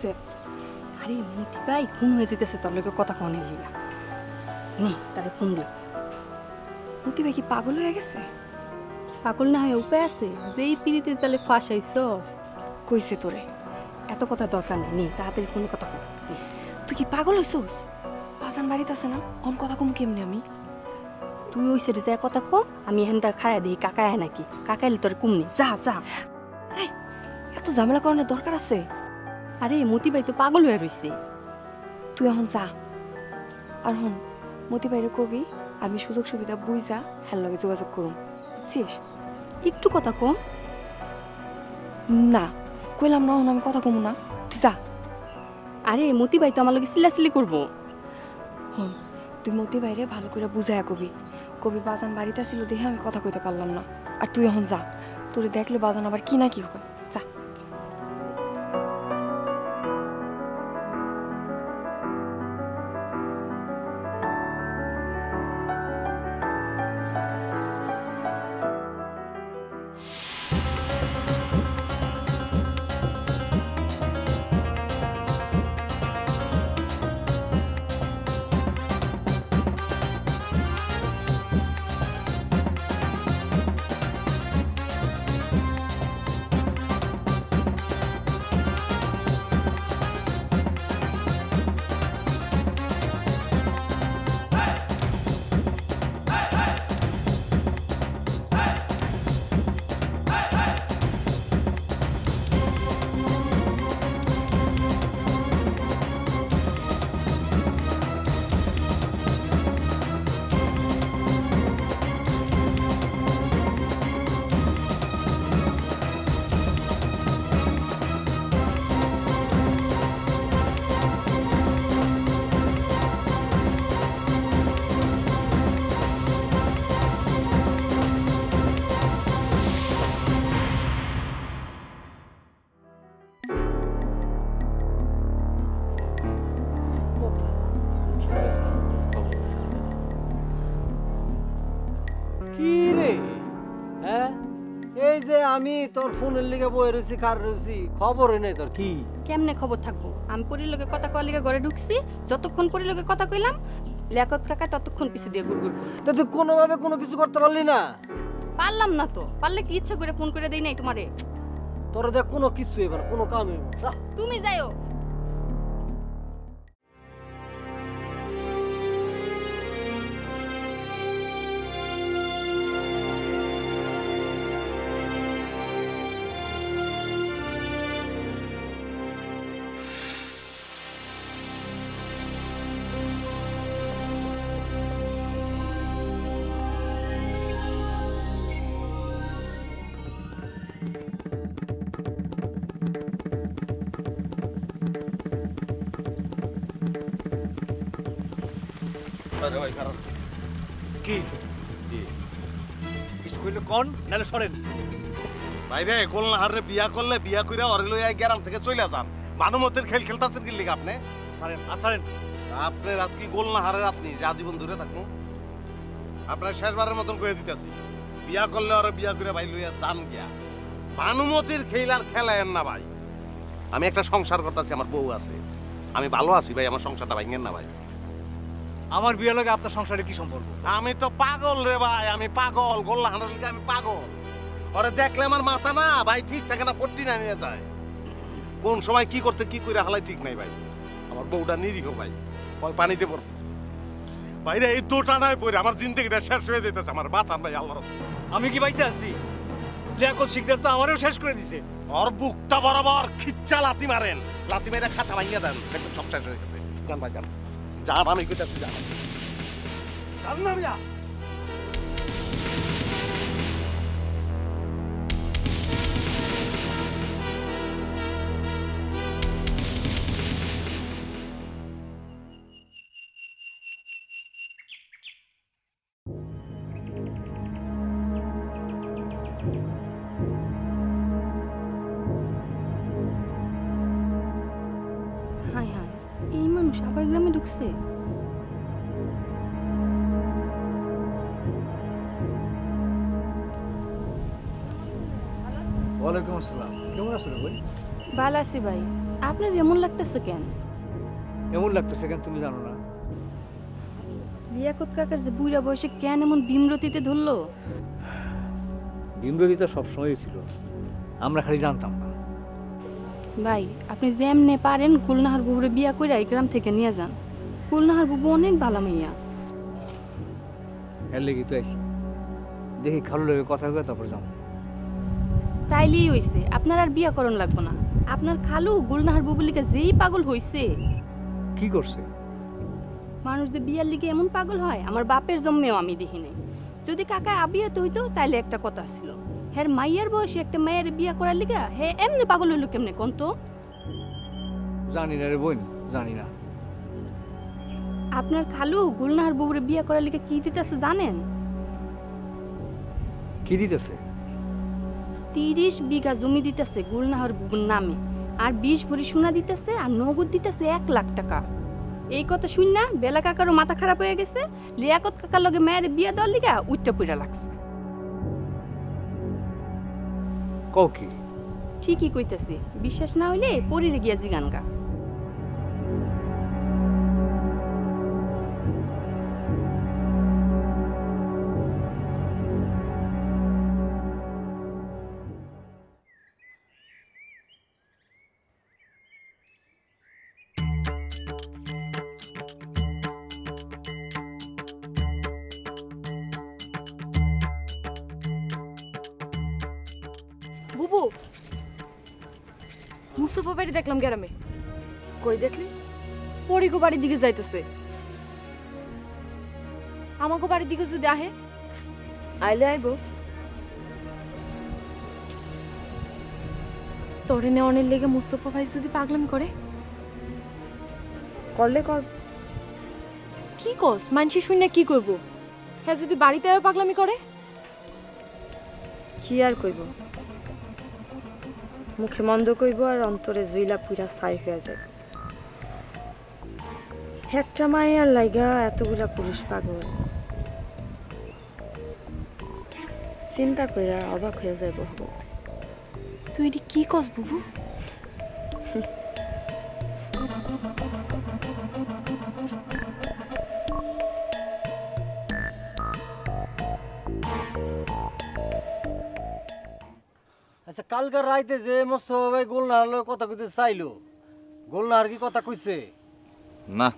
হয়েছে? আরে মতি ভাই ঘুম হয়ে যেতেছে, তোর লোকের কথা কনে লিগা নে তারে ফোন দিও। মতি ভাই কি পাগল হয়ে গেছে? পাগল না হয়ে উপায় আছে? যেই পিড়িতে জালে ফাঁসাইছস। কইছে তোরে? এত কথা দরকার নেই, নে তাড়াতাড়ি ফোনে কথা কর। তুই কি পাগল হইছস? বাজান বাড়িতে আছে না, অন কথা কম কেমনে আমি? তুই ওই সেটে যা কথা কো, আমি এখানটা খায়া দিই কাকা আয় নাকি, কাকা এলে তোর কুমনি যা যা। এত ঝামেলা করানোর দরকার আছে? আরে মতি ভাই তো পাগল হয়ে রইছে। তুই এখন যা। আর হন, মতি ভাইরে কবি আমি সুযোগ সুবিধা বুঝা হ্যার লগে যোগাযোগ করুম, বুঝছিস? একটু কথা কম। না কইলাম না, হন আমি কথা কমু না, তুই যা। আরে মতি ভাই তো আমার লগে সিলাসিলি করবো। হন, তুই মতি ভাইরে ভালো করে বুঝায়া কবি, কবি বাজান বাড়িতে ছিল দেখে আমি কথা কইতে পারলাম না। আর তুই এখন যা, তোরে দেখলে বাজান আবার কি না কি হয়, যা। আমি তোর ফোনের লিগে বই রয়েছি, কার রয়েছি খবরই নেই তোর। কি কেমনে খবর থাকবো? আমি পরির লগে কথা কওয়ার লিগে ঘরে ঢুকছি, যতক্ষণ পরির লগে কথা কইলাম লিয়াকত কাকা ততক্ষণ পিছে দিয়ে গুড়গুড় করে। তা তুই কোনোভাবে কোনো কিছু করতে পারলি না? পারলাম না তো, পারলে কি ইচ্ছা করে ফোন করে দেই নাই তোমারে? তোর দেখ কোনো কিছু এবার কোনো কামই না। তুমি যাইও। কি কিছু কইলে কোন নালে সরেন। বাইরে গোলনাহারে বিয়া করলে বিয়া কইরা অরে লইয়া গ্রাম থেকে চলে যান। ভানুমতের খেল খেলতাছেন কি লিগা আপনি? ছাড়েন ছাড়েন। আপনি রাত কি গোলনাহারের আপনি যা জীবন ধরে থাকুন। আপনার শেষবারের মতন কয়ে দিতেছি, বিয়া করলে ওরে বিয়া করে ভাই লইয়া যান গিয়া। ভানুমতির খেল আর খেলায়েন না ভাই। আমি একটা সংসার করতেছি, আমার বউ আছে, আমি ভালো আছি ভাই, আমার সংসারটা ভাঙেন না ভাই। আমার বিয়ে লাগে আপনার সংসারে কি সম্পর্ক? আমি তো পাগল রে ভাই, আমি পাগল। গোল্লাহানের লিগে আমি পাগল। ওরে দেখলে আমার মাথা না ভাই ঠিক থাকে না, পট্টি না নিয়ে যায়। কোন সময় কি করতে কি করে হালাই ঠিক নাই ভাই। আমার বউটা নিরীহ ভাই, ওই পানিতে পড় ভাইরে এই দোটা নাই পড়ে আমার জিন্দগিটা শেষ হয়ে যেতেছে। আমার বাঁচান ভাই আল্লাহর রাস্তায়। আমি কি বাইচে আছি? লিয়াকত শিকদার তো আমারও শেষ করে দিছে। ওর বুকটা বরাবর খিচ্চা লাথি মারেন, লাথি মেরে খাঁচা ভাঙিয়ে দেন, দেখবেন সব শেষ হয়ে গেছে। জান ভাই জান, জান আমি কইতাছি জান। জান না মিয়া। হায় হায়, এই মানুষ আবার গ্রামে ঢুকছে। ওয়ালাইকুম আসসালাম। কেমন আছেন ভাই? ভালো আছি ভাই, আপনার এমন লাগতেছে কেন? এমন লাগতেছে কেন তুমি জানো না? লিয়াকত কাকার যে বুড়া বয়সে কেন এমন বিমরতিতে ধরলো? বিমরতি তো সবসময়ই ছিল, আমরা খালি জানতাম না। ভাই আপনি যেমনে পারেন গুলনাহার বুবুরে বিয়া কইরা এই গ্রাম থেকে নিয়ে যান। গুলনাহার বুবু অনেক ভালো মেয়া। এর লেগে তো আইছি, দেখি খালু লেগে কথা কয়ে তারপর যাবো। তাইলেই হইছে, আপনার আর বিয়া করণ লাগবো না। আপনার খালু গুলনাহার বুবুর লিগে যেই পাগল হইছে। কি করছে? মানুষ যে বিয়ার লিগে এমন পাগল হয় আমার বাপের জন্মেও আমি দেখি নাই। যদি কাকা আবিয়াতে হইতো তাইলে একটা কথা ছিল, হ্যাঁ মাইয়ার বয়সে একটা মায়ের বিয়া করার লিগা হে এমনি পাগল হইলো কেমনে কোন তো? জানি না রে বোন, জানি না। আপনার খালু গুলনাহার বুবুরে বিয়া করার লিগে কি দিতেছে জানেন? কি দিতেছে? 30 বিঘা জমি দিতেছে গুলনাহার বুবুর নামে, আর 20 ভরি সোনা দিতেছে, আর নগদ দিতেছে 1 লাখ টাকা। এই কথা শুন না বেলা কাকারও মাথা খারাপ হয়ে গেছে। লিয়াকত কাকার লগে মায়ের বিয়া দেওয়ার লিগা উচ্চা পইরা লাগছে। কও কি? ঠিকই কইতাছি, বিশ্বাস না হইলে পরিরে গিয়া জিগান গা। বুবু, মুস্তফা বাড়ি দেখলাম গ্রামে। কই দেখলি? পরিগো বাড়ির দিকে যাইতেছে। আমাকে বাড়ির দিকে যদি আহে? আইলে আইব। তোরে নেওয়ানের লেগে মুস্তফা ভাই যদি পাগলামি করে? করলে কর। কি কস? মানসি শুনে কি করব? হ্যাঁ যদি বাড়িতে পাগলামি করে? কি আর কইব, মুখে মন্দ কইব আর অন্তরে জুইলা পুইরা ছাই হয়ে যায়। একটা মায়ের লাইগা এতগুলা পুরুষ পাগল, চিন্তা কইরা অবাক হয়ে যায় বহু বলতে। তুই এটি কি কস বুবু? আচ্ছা কালকার রাইতে যে মোস্তফা ভাই গোলনাহার লগে কথা কইতে চাইলো, গোলনাহার কি কথা কইছে? না,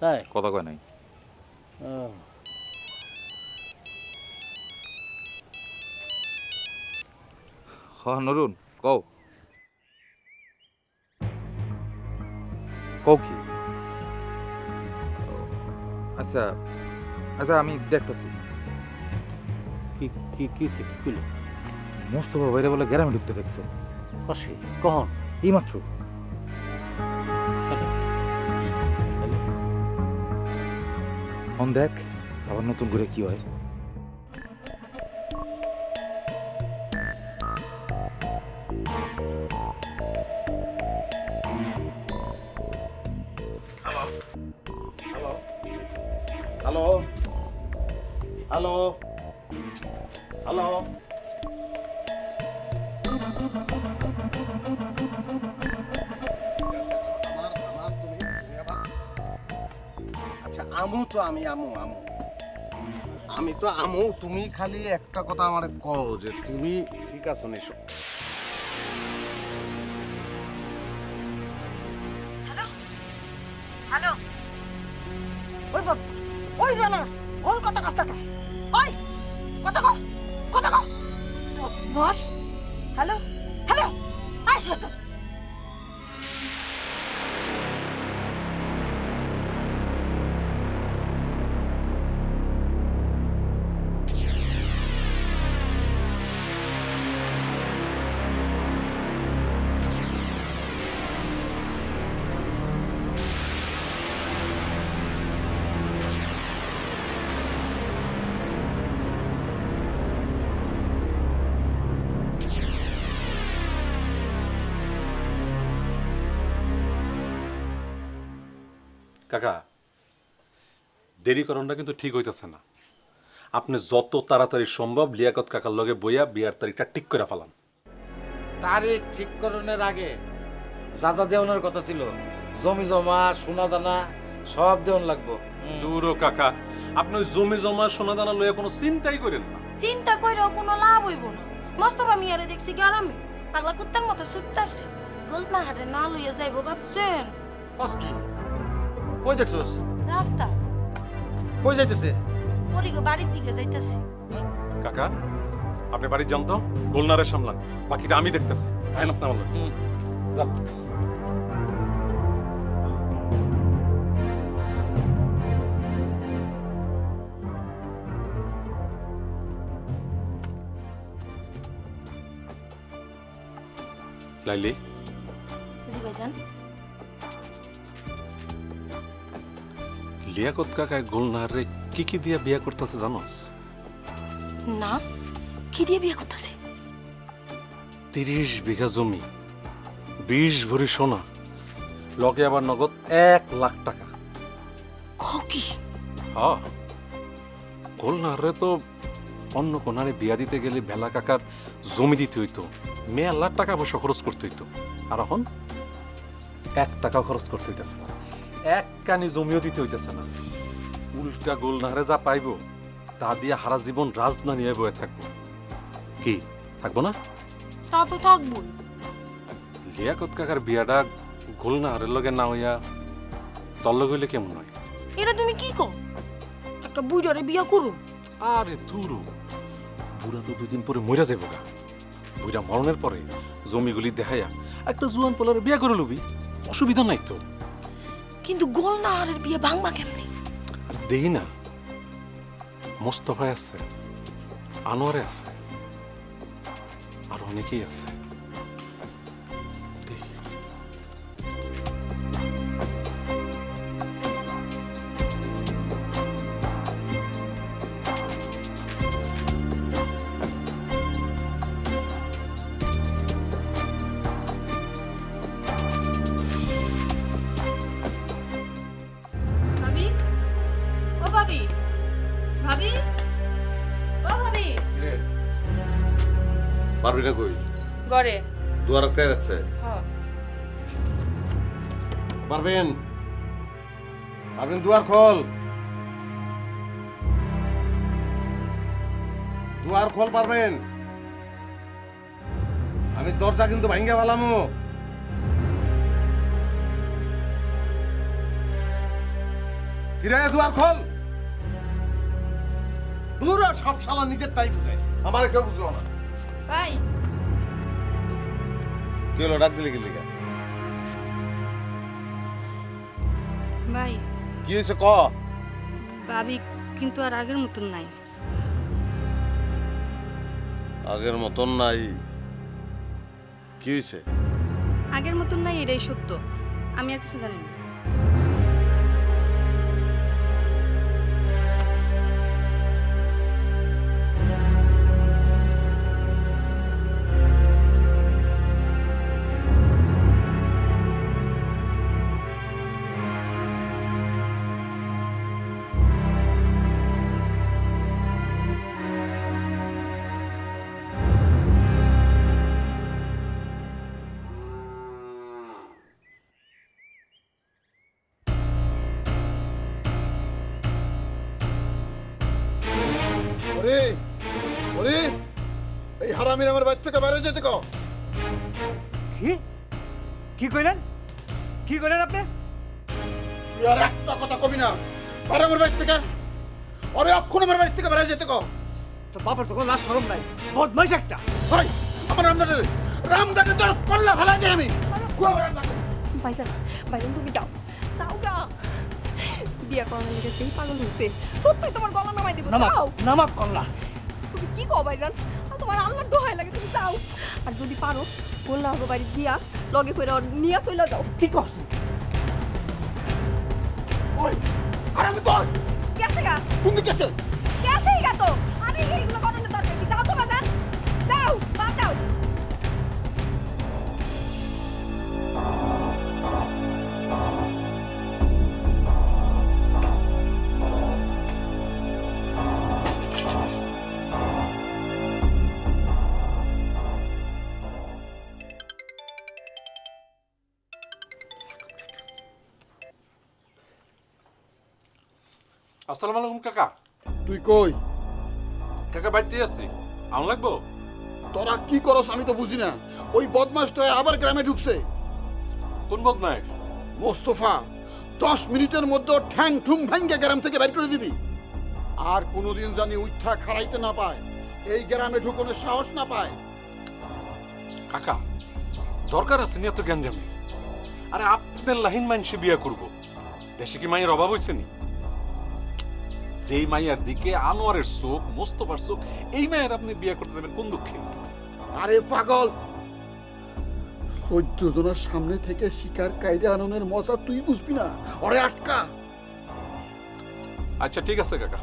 তাই? কথা কয় নাই। নরুন কও। কও কি? আচ্ছা আচ্ছা আমি দেখতেছি। কি কি কি কি কইলো? মোস্তফা ভাইরা বলে গ্রামে ঢুকতে দেখছে। কসি কখন? এই মাত্র। অন দেখ আবার নতুন করে কি হয়। হ্যালো হ্যালো হ্যালো আচ্ছা আমু তো আমি তো আমু, তুমি খালি একটা কথা আমারে কও যে তুমি ঠিক আছো নিশো? হ্যালো, ওই বদমাস, ওই জানাস ওর কথা কাজ থাকে। ওই কথা কও, কথা কও বদমাস। হ্যালো হ্যালো, আয় শয়তান। কাকা, দেরিকরণটা কিন্তু ঠিক হইতেছে না। আপনি যত তাড়াতাড়ি সম্ভব লিয়াকত কাকার লগে বইয়া বিয়ার তারিখটা ঠিক করে ফেলান। তারিখ ঠিক করণের আগে যা যা দেওয়ানোর কথা ছিল, জমি জমা সোনা দানা সব দেওয়ান লাগবো। দূরও কাকা, আপনি ওই জমি জমা সোনা দানা লইয়া কোনো চিন্তাই করেন না। চিন্তা কইরাও কোনো লাভ হইব না। মোস্তফা মিয়ারে দেখছি গ্রামে পাগলা কুত্তার মতো ছুটতাছে। গোলনা হাটে না লইয়া যাইব ভাবছেন? কস কি? কই দেখছস? রাস্তা কই যাইতেছে? পরিগো বাড়ির দিকে যাইতাছে। কাকা, আপনি বাড়ি যান তো, গোলনারে সামলান, বাকিটা আমি দেখতেছি। আইন আপনি আমার লগে। যান। লাইলি, জি ভাইজান। লিয়াকত কাকায় গোলনারে কি দিয়া বিয়া করতেছে জানোস? না, কি দিয়ে বিয়ে করতেছে? 30 বিঘা জমি, 20 ভরি সোনা, লগে আবার নগদ 1 লাখ টাকা। কি? হ্যাঁ, গোলনারে তো অন্য কোনারে বিয়া দিতে গেলে বেলা কাকার জমি দিতে হইতো, মেলা টাকা পয়সা খরচ করতে হইতো। আর এখন 1 টাকাও খরচ করতে হইতেছে না, 1 কানি জমিও দিতে হইতেছে না। উল্টা গোলনারে যা পাইব তা দিয়ে হারা জীবন রাজনা নিয়ে বয়ে থাকবো। কি থাকবো না? তা তো থাকবো। লিয়াকত কাকার বিয়াটা গোলনারের লগে না হইয়া তল হইলে কেমন হয়? এটা তুমি কি কও? একটা বুড়ারে বিয়ে করু? আরে ধুরু, বুড়া তো 2 দিন পরে মরে যাবো গা। বুড়া মরণের পরে জমিগুলি দেখাইয়া একটা জুয়ান পোলারে বিয়া করে লবি, অসুবিধা নাই তো। কিন্তু গোলনাহারের বিয়ে ভাঙবা কেমনি? আর দেখি না, মোস্তফায় আছে, আনোয়ারে আছে, আর অনেকেই আছে। দেখি। ভাবি, ও ভাবি, ভাবি, ও ভাবি। পারবি না কই? ঘরে। দুয়ার আটকায় রাখছে। হ্যাঁ। পারবেন? পারবেন, দুয়ার খোল। দুয়ার খোল, পারবেন? আমি দরজা কিন্তু ভাঙ্গা ফেলামু। কিরে, দুয়ার খোল। পুরো সব শালা নিজের টাই বুঝায়, আমার কেউ বুঝলো না। ভাই, কি হলো, ডাক দিলি কি লিগা? ভাই, কি হয়েছে ক? ভাবি কিন্তু আর আগের মতন নাই। আগের মতন নাই? কি হয়েছে? আগের মতন নাই, এটাই সত্য। আমি আর কিছু জানি না। ওরে ওরে, এই হারামির আমার বাড়ি থেকে বাইরে যেতে কও। কি কি কইলেন? কি কইলেন আপনি? তুই আর একটা কথা কবি না, বাইরে আমার বাড়ি থেকে। ওরে অক্ষণ আমার বাড়ি থেকে বাইরে যেতে কও। তোর বাবার তো কোনো লাশ শরম নাই, বদমাইশ একটা। ভাই, আমার রামদানের তোর কল্লা ফেলাই দিই আমি। ভাইজান, ভাইজান তুমি যাও, যাও গা। বিয়া করানোর লেগে সেই পাগল হয়েছে। সত্যি তোমার গলা নামাই দেবো, নামাক যাও। নামাক কল্লা। তুমি কি কও ভাইজান? আর তোমার আল্লাহ দোহাই লাগে, তুমি যাও। আর যদি পারো বললা হবে বাড়ি দিয়া লগে করে নিয়ে চলে যাও। কি করছো? ওই হারামি কই? গেছে গা, তুমি গেছে? গেছেই গা তো। আমি এইগুলো করানোর দরকার কি? যাও তো ভাইজান, যাও, বাদ দাও। আসসালামু আলাইকুম কাকা। তুই কই? কাকা বাড়িতে আছি, আম লাগবো? তোরা কি করস আমি তো বুঝি না। ওই বদমাস তো আবার গ্রামে ঢুকছে। কোন বদমাইশ? মোস্তফা। 10 মিনিটের মধ্যে ঠ্যাং ঠুং ভেঙ্গে গ্রাম থেকে বের করে দিবি। আর কোনোদিন জানি উঠা খাড়াইতে না পায়, এই গ্রামে ঢুকনের সাহস না পায়। কাকা দরকার আছে নি এত গ্যাঞ্জামে? আরে আপনার লাহিন মানুষে বিয়ে করব, দেশে কি মায়ের অভাব হয়েছে নি? যেই মাইয়ার দিকে আনোয়ারের চোখ, মোস্তফার চোখ, এই মায়ের আপনি বিয়ে করতে দেবেন কোন দুঃখে? আরে পাগল, 14 জনের সামনে থেকে শিকার কাইডে আননের মজা তুই বুঝবি না। ওরে আটকা। আচ্ছা ঠিক আছে কাকা।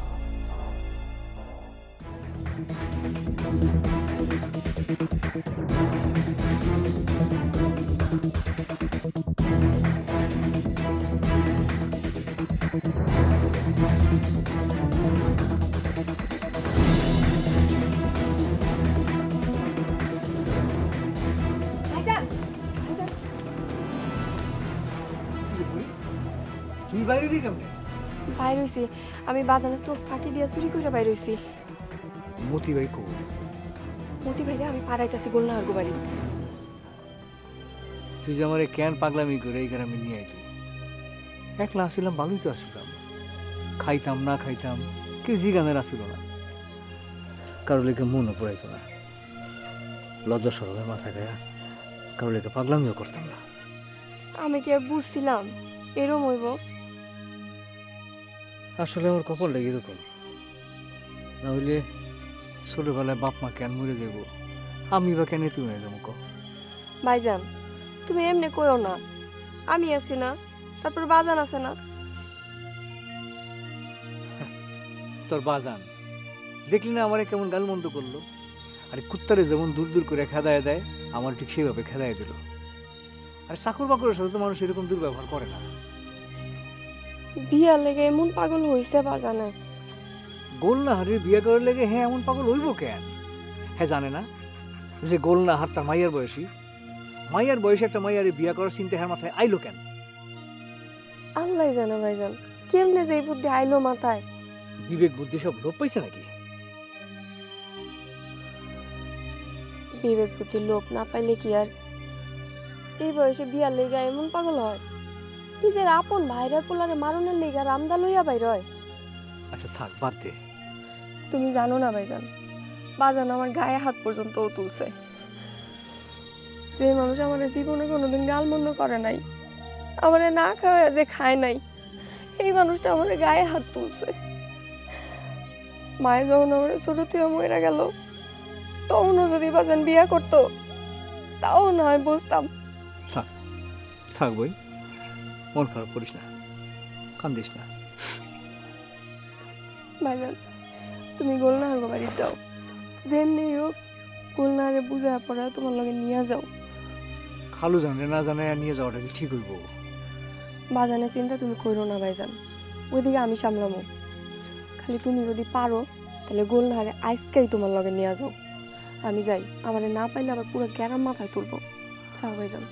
তুই বাইরে রে কেমনে? বাইর হইছি, আমি বাজারে চোখ ফাঁকি দিয়া চুরি করে বাইর হইছি। মতি ভাই কো? মতি ভাইরে আমি পাড়াইতাছি গোলনাহার বাড়ি। তুই যে আমারে কেন পাগলামি করে এই গ্রামে নিয়ে আইলি? একলা আসিলাম, ভালোই তো আসিলাম। খাইতাম না খাইতাম, কেউ জিগানের আসিল না, কারো লেগে মনও পড়াইতো না। লজ্জা সরবে মাথা গায়া কারো লেগে পাগলামিও করতাম না। আমি কি আর বুঝছিলাম এরম হইব? আসলে আমার কপাল লেগে এরকম, না হইলে ছোটবেলায় বাপ মা কেন মরে যাব, আমি বা কেন তুমি যাবো ক? ভাইজান তুমি এমনি কইও না, আমি আছি না, তারপর বাজান আছে না। তোর বাজান দেখলি না আমারে কেমন গালমন্দ করলো? আরে কুত্তারে যেমন দূর দূর করে খেদায় দেয়, আমার ঠিক সেভাবে খেদায় দিল। আর চাকর বাকরের সাথে তো মানুষ এরকম দুর্ব্যবহার করে না। বিয়ার লেগে এমন পাগল হইছে বাজানে। গোলনাহারের বিয়ে করার লেগে হ্যাঁ এমন পাগল হইব কেন? হ্যাঁ জানে না যে গোলনাহার তার মাইয়ার বয়সী? মাইয়ার বয়সে একটা মাইয়ারে বিয়ে করার চিন্তা হ্যাঁ মাথায় আইলো কেন? আল্লাহ জানে ভাইজান, কেমনে যে এই বুদ্ধি আইলো মাথায়। বিবেক বুদ্ধি সব লোপ পাইছে নাকি? বিবেক বুদ্ধি লোক না পাইলে কি আর এই বয়সে বিয়ার লেগা এমন পাগল হয়? নিজের আপন ভাইরার পোলারে মারণের লেগা রামদা লইয়া বাইর হয়। আচ্ছা থাক, বাদ দে। তুমি জানো না ভাইজান, বাজান আমার গায়ে হাত পর্যন্ত তুলছে। যে মানুষ আমার জীবনে কোনোদিন গালমন্দ করে নাই, আমার না খাওয়া যে খায় নাই, এই মানুষটা আমার গায়ে হাত তুলছে। মায়ের যখন আমার ছোট থেকে মরে গেল, তখনও যদি বাজান বিয়া করতো তাও না হয় বুঝতাম। থাক থাক বই, মন খারাপ করিস না, কান্দিস না। ভাইজান তুমি গোলনাহার বাড়ি যাও, যেমনি হোক গোলনাহারে বুঝা পড়া তোমার লগে নিয়ে যাও। খালু জানে না জানে নিয়ে যাওয়াটা কি ঠিক হইব? বাজানের চিন্তা তুমি করো না ভাইজান, ওইদিকে আমি সামলামো। খালি তুমি যদি পারো তাহলে গোলনাহারে আইসকাই তোমার লগে নিয়ে যাও। আমি যাই, আমার না পাইলে আবার পুরো গ্যারাম মাথায় তুলবো। যাও ভাইজান।